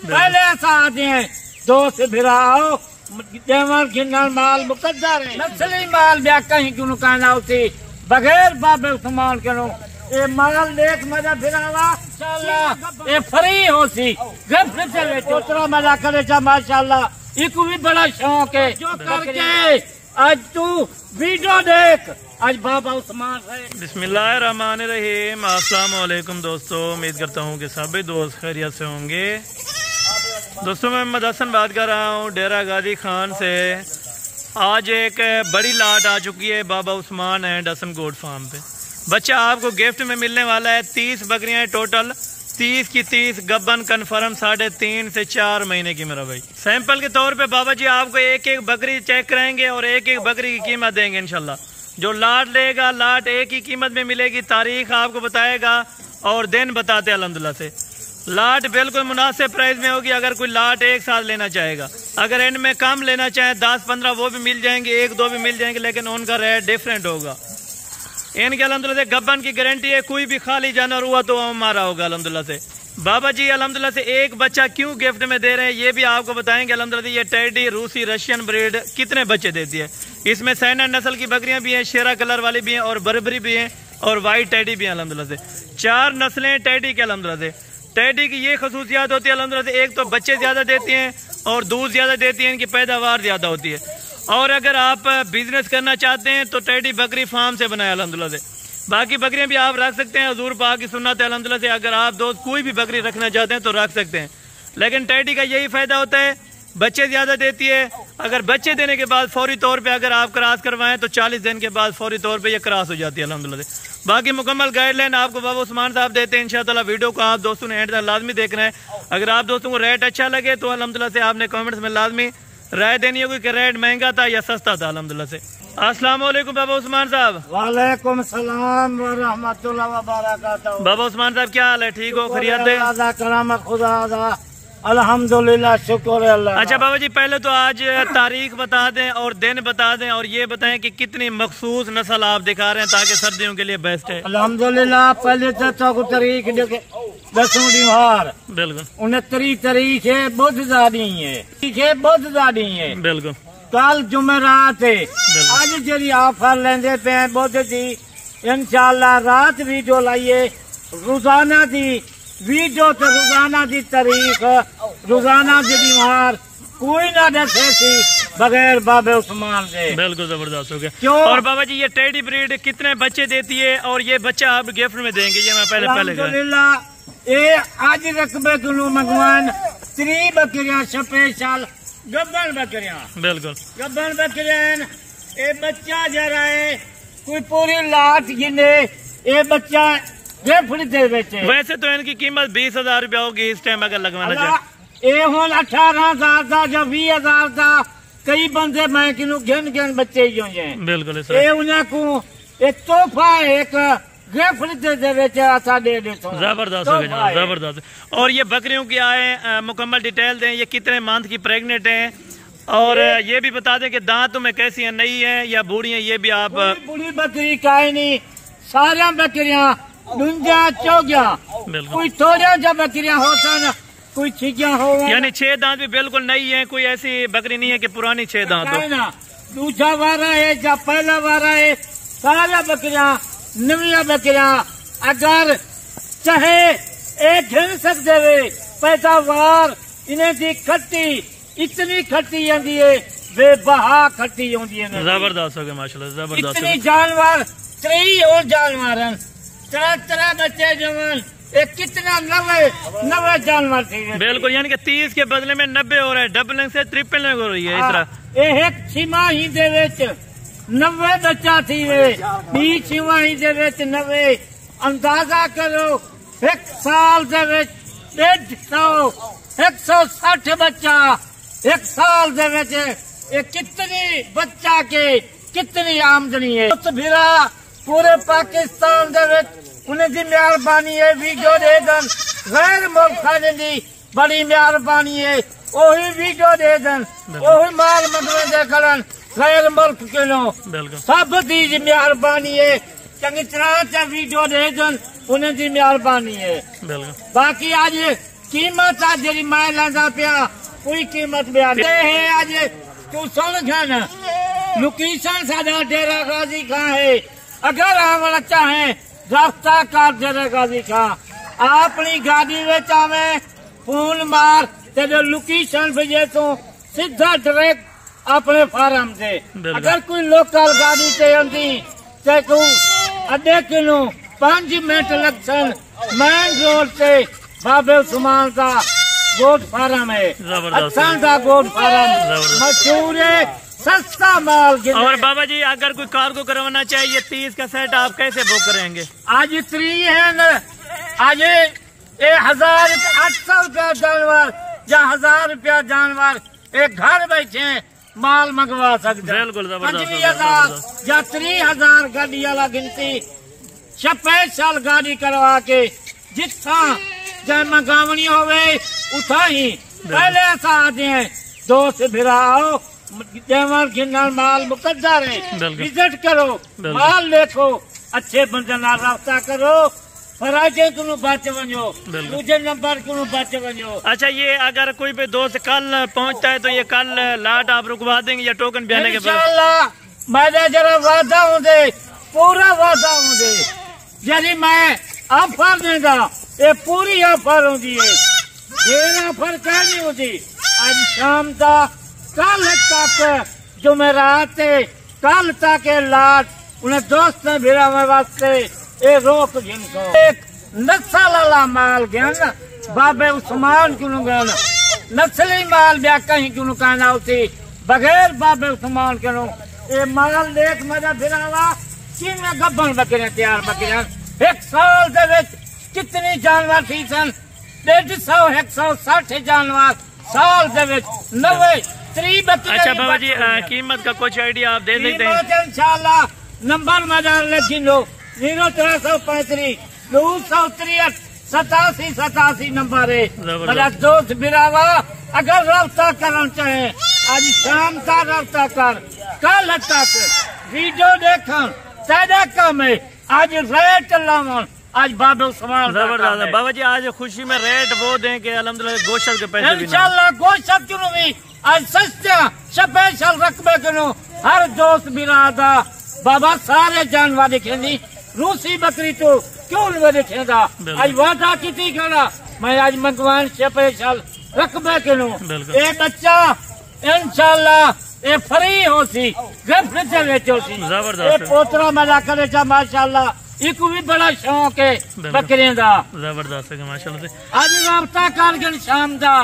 पहले साथ हैं दोस्त भिराओ देवर गिनर माल मुकद्दर है नस्ली माल ब्या कहीं क्यों कहना होती बगैर बाबे उस्मान करो ये माल देख मजा फिरावा इंशाल्लाह ये फ्री होती गप चले चोतरा मजा करे चा माशाल्लाह इको भी बड़ा शौक है जो करके आज तू वीडियो देख आज बाबा उस्मान है। बिस्मिल्लाहिर्रहमानिर्रहीम। अस्सलाम वालेकुम दोस्तों, उम्मीद करता हूँ कि सभी दोस्त खैरियत से होंगे। दोस्तों मैं मोहम्मद हसन बात कर रहा हूँ डेरा गाजी खान से। आज एक बड़ी लाट आ चुकी है Baba Usman and Hasan goat farm पे। बच्चा आपको गिफ्ट में मिलने वाला है 30 बकरियां टोटल, 30 की 30 गब्बन कन्फर्म 3.5 से 4 महीने की मेरा भाई। सैंपल के तौर पे बाबा जी आपको एक एक बकरी चेक कराएंगे और एक एक बकरी की कीमत देंगे इंशाल्लाह। जो लाट लेगा लाट एक ही कीमत में मिलेगी, तारीख आपको बताएगा और दिन बताते अल्हम्दुलिल्लाह से। लाट बिल्कुल मुनासिब प्राइस में होगी। अगर कोई लाट एक साथ लेना चाहेगा, अगर एंड में कम लेना चाहे 10-15 वो भी मिल जाएंगे, 1-2 भी मिल जाएंगे, लेकिन उनका रेट डिफरेंट होगा। इनके अल्हम्दुलिल्लाह से गब्बन की गारंटी है, कोई भी खाली जानवर हुआ तो हमारा होगा अल्हम्दुलिल्लाह से। बाबा जी अल्हम्दुलिल्लाह से एक बच्चा क्यों गिफ्ट में दे रहे हैं ये भी आपको बताएंगे अल्हम्दुलिल्लाह से। ये टेडी रूसी रशियन ब्रीड कितने बच्चे देती है। इसमें सैना नस्ल की बकरियां भी हैं, शेरा कलर वाली भी हैं और बर्बरी भी हैं और वाइट टेडी भी हैं अल्हम्दुलिल्लाह से। 4 नस्लें टेडी के अल्हम्दुलिल्लाह से। टेडी की ये खसूसियात होती है अल्हम्दुलिल्लाह से, एक तो बच्चे ज्यादा देती हैं और दूध ज्यादा देती हैं, इनकी पैदावार ज्यादा होती है। और अगर आप बिजनेस करना चाहते हैं तो टेडी बकरी फार्म से बनाया अल्हम्दुलिल्लाह से। बाकी बकरियां भी आप रख सकते हैं, हुजूर पाक की सुन्नत है अल्हम्दुलिल्लाह से। अगर आप दोस्त कोई भी बकरी रखना चाहते हैं तो रख सकते हैं, लेकिन टेडी का यही फायदा होता है बच्चे ज्यादा देती है। अगर बच्चे देने के बाद फौरी तौर पे अगर आप क्रॉस करवाएं तो 40 दिन के बाद फौरी तौर पे ये क्रॉस हो जाती है अल्हम्दुलिल्लाह से। बाकी मुकम्मल गाइडलाइन आपको बाबा उस्मान साहब देते हैं इंशाअल्लाह। वीडियो को आप दोस्तों ने एंड तक लाजमी देखना है। अगर आप दोस्तों को रेट अच्छा लगे तो अल्हम्दुलिल्लाह से आपने कमेंट्स में लाजमी राय देनी होगी कि रेट महंगा था या सस्ता था अल्हम्दुलिल्लाह से। अस्सलाम वालेकुम बाबा उस्मान साहब। वालेकुम सलाम व रहमतुल्लाह व बरकातहू। बाबा उस्मान साहब क्या हाल है, ठीक हो, खैरियत है? करम खुदा दा अल्हम्दुलिल्लाह, शुक्र है अल्लाह। अच्छा बाबा जी पहले तो आज तारीख बता दें और दिन बता दें और ये बताएं कि कितनी मखसूस नस्ल आप दिखा रहे हैं ताकि सर्दियों के लिए बेस्ट है। अल्हम्दुलिल्लाह पहले तो तारीख 10 दिहार बिल्कुल 29 तारीख है बुधवारी है, बुधवारी है बिल्कुल। कल जुमेरात है। आज जी ऑफर लेंदे पे बुध दी इंशाल्लाह रात वीडियो लाइए रोजाना दी वीडियो तो रोजाना दी तारीख रोजाना दी बीमार कोई ना दसे सी बगैर बाबे उस्मान से। बिल्कुल जबरदस्त हो गया। क्यों? और बाबा जी ये टेडी ब्रीड कितने बच्चे देती है और ये बच्चा आप गिफ्ट में देंगे? ये मैं पहले अल्हम्दुलिल्लाह ये आज रकबे गुलू मगवान 3 बकरियां स्पेशल गब्बन बकरियां, बिल्कुल गब्बन बकरियां। ये बच्चा जरा है कोई पूरी लाट गिने ये बच्चा गिफ्ट दे बेचे। वैसे तो इनकी कीमत 20,000 रुपया होगी इस टाइम अगर लगवाना चाहे। ये हूं 18,000 का या 20,000 का कई बंदे मैं किनू घिन बच्चे ही होंगे। बिल्कुल ये उन्हें को एक तोहफा एक गिफ्ट दे बेचे ऐसा दे देता हूं। जबरदस्त हो गया, जबरदस्त। और ये बकरियों की आए मुकम्मल डिटेल दें, ये कितने मंथ की प्रेग्नेंट हैं और ये भी बता दें कि दांतों में कैसी है, नई है या बूढ़ी है, ये भी आप। बूढ़ी बकरी का नहीं, सारा बकरियां डूंजा चौगिया, कोई थोड़ा जा बकरियां होता ना कोई छिकिया हो, यानी 6 दांत भी बिल्कुल नई है, कोई ऐसी बकरी नहीं है कि पुरानी 6 दांत हो ना। दूसरा वारा है या पहला वारा है, सारा बकरियां नविया बकरियां अगर चाहे एक घिन सकते वे पैदावार इन्हें दी खट्टी इतनी खट्टी आंदी है बेबहा खट्टी आंदी है। जबरदस्त हो गया माशाल्लाह, जबरदस्त। इतनी जानवर 3 और जानवर तरह बच्चे जवान एक कितना 90 जानवर थी बिल्कुल। यानी कि 30 के बदले में 90 हो रहा है, डबलिंग से ट्रिपलिंग हो रही है इस तरह। एक छिमाही दे विच 90 बच्चा थी वे, 20 छिमाही दे विच 90। अंदाजा करो एक साल दे विच 160 बच्चा एक साल दे विच ये कितनी बच्चा के कितनी आमदनी है। भिरा पूरे पाकिस्तान दे विच उन्हें दी मेहरबानी है वीडियो दे दन, गैर मुल्क खाने दी बड़ी मेहरबानी है वही वीडियो दे दन, वही माल मदवे दे करन गैर मुल्क के लो सब दी मेहरबानी है। चंगी तरह से वीडियो दे दन उन्हें दी मेहरबानी है। बाकी आज कीमत आज जी मैं लेंदा पिया कोई कीमत बयान है। आज तू सुन घन लोकेशन सादा डेरा गाजी खां है। अगर हम चाहे रास्ता कर डेरा गाजी खां अपनी गाड़ी में आवे फोन मार तेरे लोकेशन भेजे तो सीधा डायरेक्ट अपने फार्म से। अगर कोई लोकल गाड़ी से आंदी ते तू अद्धे किलो 5 मिनट लगसन मेन रोड से बाबे उस्मान का गोट फार्म है। अच्छा का गोट फार्म मशहूर है, सस्ता माल। और बाबा जी अगर कोई कार्गो करवाना चाहिए 30 का सेट आप कैसे बुक करेंगे? आज 3 है न, आज 1800 रुपया जानवर या 1000 रुपया जानवर एक घर बैठे माल मंगवा सकते। बिल्कुल 25,000 या 30,000 गाड़ी वाला गिनती स्पेशल गाड़ी करवा के जिथा जय मंगावनी होवे उठा ही पहले ऐसा आते हैं दोस्त भिराओ जयवर गिनर माल मुकद्दर है। विजिट करो माल देखो अच्छे बंदे नाल रास्ता करो फराजे को बच वनो दूजे नंबर को बच वनो। अच्छा ये अगर कोई भी दोस्त कल पहुंचता है तो ये कल लाट आप रुकवा देंगे या टोकन बयाने के बाद? इंशाल्लाह मैं जरा वादा हूँ दे पूरा वादा हूँ दे यदि मैं ऑफर देगा ये पूरी ऑफर होती है। ये ऑफर क्या नहीं होती। आज शाम तक कल तक जुमेरात कल तक लाट उन्हें दोस्त ने भिड़ा वास्ते ये रोक जिनको एक नस्ल वाला माल गया न बाबे उस्मान क्यों गया न नस्ली माल ब्या कहीं क्यों कहना होती बगैर बाबे उस्मान के ये माल देख मजा फिरावा कि मैं गब्बन बकरियां तैयार बकरियां 1 साल दे कितनी जानवर थी सन 150 160 जानवर साल दे 90 3 बकरियां। अच्छा बाबा जी कीमत का कुछ आइडिया आप दे सकते हैं? इंशाल्लाह नंबर मजा लिख लो 0335 263 87 87 नंबर है मेरा दोस्त बिरावा। अगर रब्ता करना चाहे आज शाम का रब्ता कर कल तक वीडियो देखन तेरा काम है। आज रेट लावन आज बाबे उस्मान जबरदस्त। बाबा जी आज खुशी में रेट वो दें कि अल्हम्दुलिल्लाह गोश्त के पैसे इंशाल्लाह गोश्त क्यों भी आज सस्ता स्पेशल रकबे क्यों हर दोस्त बिरादा बाबा सारे जानवर दिखेंगी रूसी बकरी तो क्यों नहीं देखेगा। आज वादा की करा मैं आज मंगवान स्पेशल रकबे क्यों ये बच्चा इंशाल्लाह ये फ्री हो सी गिफ्ट से बेचो सी ये पोतरा मजा करे माशाल्लाह एक भी बड़ा शौक है बकरियों का। जबरदस्त है माशाल्लाह से। आज राबता कर शाम का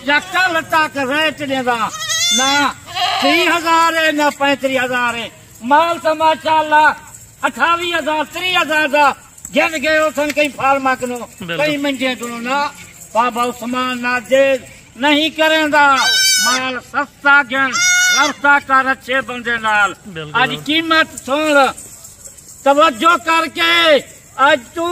या कल तक रेट देगा ना 30,000 है ना 35,000 है माल तो माशाल्लाह 28,000 30,000 का गिन गए उसन कई फार्मा कनो कई मंजे कनो ना बाबा उस्मान ना दे नहीं करेंगा माल सस्ता गिन रास्ता कर अच्छे बंदे नाल। आज कीमत सुन तवज्जो करके आज तू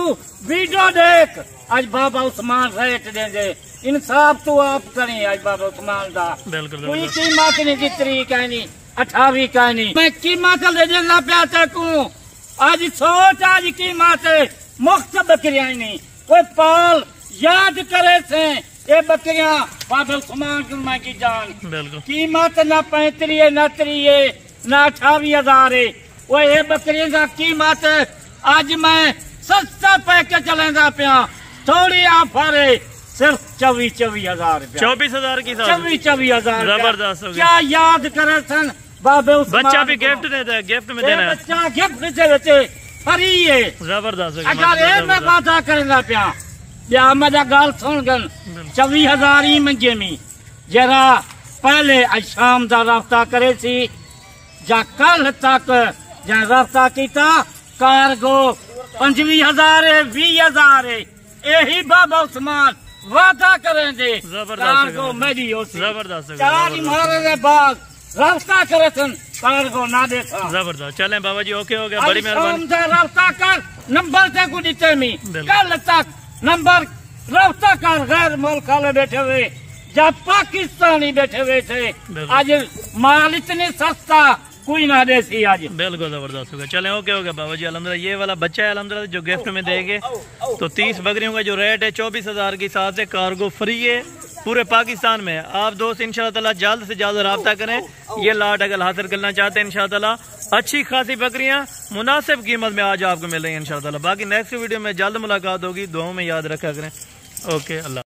वीडियो देख आज बाबा उस्मान रेट देंगे इंसाफ तू आप करें आज बाबा उस्मान का कोई कीमत नहीं जितनी कहनी 28 कहनी मैं कीमत ले देना प्या तकू आज सोच आज कीमत मुफ्त बकरियां नहीं कोई पाल याद करे से ये बकरियां बाबे उस्मान की जान कीमत न 35 न 30 न 28,000 है वो ये बकरियों का कीमत आज मैं सस्ता पैके चलेगा पिया थोड़ी ऑफर है सिर्फ 24,000 रुपया 24,000 की 24,000 जबरदस्त हो गया। क्या याद करे सन बाबे बच्चा भी गिफ्ट देता है गिफ्ट में देना है बच्चा गिफ्ट से बच्चे फ्री है जबरदस्त। अगर ये मैं वादा करेगा पिया या मजा गाल सुन गन 24,000 ही मंगे में जरा पहले आज शाम का रास्ता करे सी जा कल तक जहाँ रास्ता किया कार्गो 25,000 है 20,000 है यही बाबा उस्मान वादा करेंगे कार्गो मेरी हो जबरदस्त 4 मारे बाद रास्ता करे सन कार्गो ना देखा जबरदस्त। चले बाबा जी ओके हो गया बड़ी मेहरबानी। रास्ता कर नंबर से को दीते मी कल तक नंबर रास्ता कर गैर मुल्क वाले बैठे हुए जब पाकिस्तानी बैठे हुए थे आज माल इतने सस्ता कोई ना दे सी आज। बिल्कुल जबरदस्त होगा। चले ओके हो गया बाबा जी अल्हम्दुलिल्लाह। ये वाला बच्चा है अल्हम्दुलिल्लाह जो गिफ्ट में देंगे। तो 30 बकरियों का जो रेट है 24,000 के हिसाब से कार्गो फ्री है पूरे पाकिस्तान में। आप दोस्त इंशाअल्लाह ताला जल्द से जल्द रब्ता करें ये लाट अगर हासिल करना चाहते हैं इंशाअल्लाह ताला। अच्छी खासी बकरियां मुनासिब कीमत में आज आपको मिल रही है इंशाअल्लाह ताला। बाकी नेक्स्ट वीडियो में जल्द मुलाकात होगी। दुआओं में याद रखा करें। ओके अल्लाह।